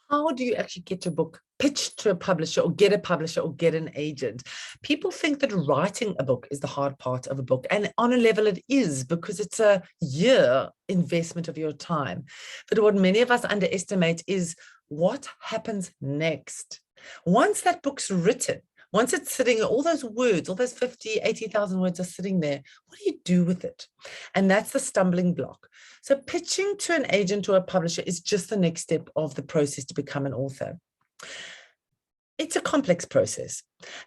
How do you actually get your book pitched to a publisher or get a publisher or get an agent? People think that writing a book is the hard part of a book. And on a level it is, because it's a year investment of your time. But what many of us underestimate is what happens next. Once that book's written, once it's sitting, all those words, all those 50, 80,000 words are sitting there, what do you do with it? And that's the stumbling block. So pitching to an agent or a publisher is just the next step of the process to become an author. It's a complex process.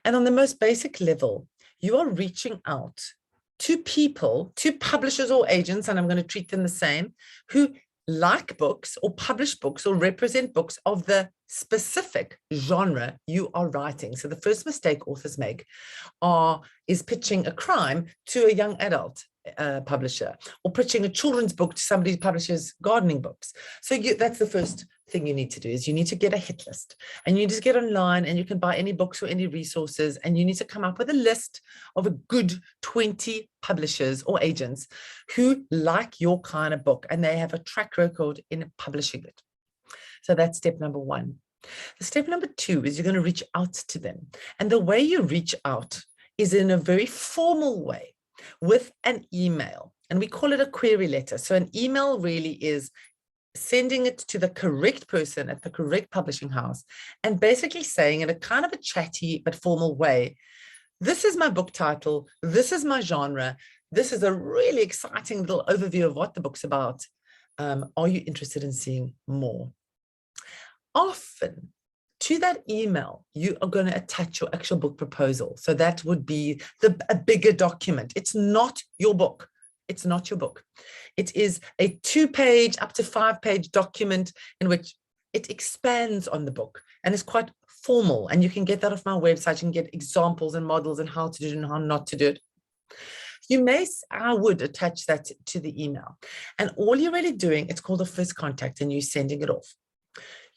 And on the most basic level, you are reaching out to people, to publishers or agents, and I'm going to treat them the same, who like books or publish books or represent books of the specific genre you are writing. So the first mistake authors make is pitching a crime to a young adult publisher, or pitching a children's book to somebody who publishes gardening books. So that's the first thing you need to do, is you need to get a hit list, and you just get online and you can buy any books or any resources, and you need to come up with a list of a good 20 publishers or agents who like your kind of book and they have a track record in publishing it. So that's step number one. Step number two is you're going to reach out to them. And the way you reach out is in a very formal way with an email. And we call it a query letter. So an email really is sending it to the correct person at the correct publishing house and basically saying in a kind of a chatty but formal way, this is my book title, this is my genre, this is a really exciting little overview of what the book's about. Are you interested in seeing more? Often to that email, you are going to attach your actual book proposal. So that would be a bigger document. It's not your book. It's not your book. It is a 2-page up to 5-page document in which it expands on the book and is quite formal. And you can get that off my website. You can get examples and models and how to do it and how not to do it. I would attach that to the email. And all you're really doing, it's called a first contact, and you're sending it off.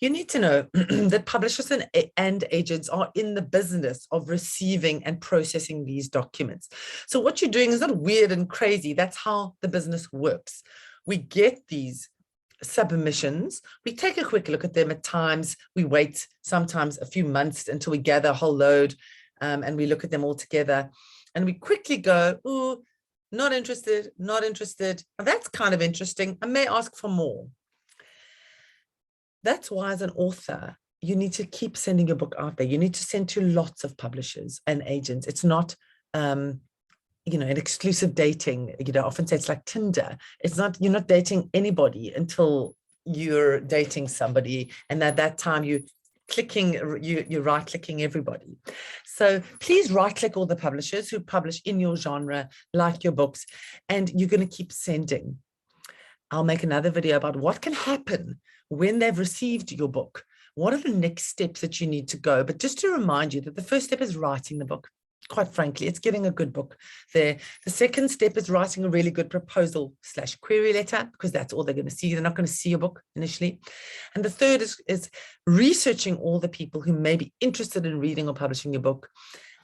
You need to know that publishers and agents are in the business of receiving and processing these documents. So what you're doing is not weird and crazy. That's how the business works. We get these submissions. We take a quick look at them at times. We wait sometimes a few months until we gather a whole load, and we look at them all together. And we quickly go, oh, not interested, not interested. That's kind of interesting. I may ask for more. That's why as an author, you need to keep sending your book out there. You need to send to lots of publishers and agents. It's not, an exclusive dating. Often say it's like Tinder. It's not, you're not dating anybody until you're dating somebody. And at that time you're right-clicking everybody. So please right-click all the publishers who publish in your genre, like your books, and you're going to keep sending. I'll make another video about what can happen when they've received your book. What are the next steps that you need to go? But just to remind you that the first step is writing the book. Quite frankly, it's getting a good book there. The second step is writing a really good proposal/query letter, because that's all they're going to see. They're not going to see your book initially. And the third is researching all the people who may be interested in reading or publishing your book.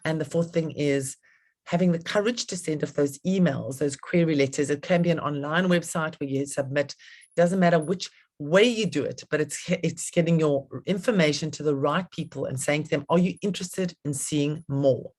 And the fourth thing is having the courage to send off those emails, those query letters. It can be an online website where you submit. It doesn't matter which way you do it, but it's getting your information to the right people and saying to them, are you interested in seeing more?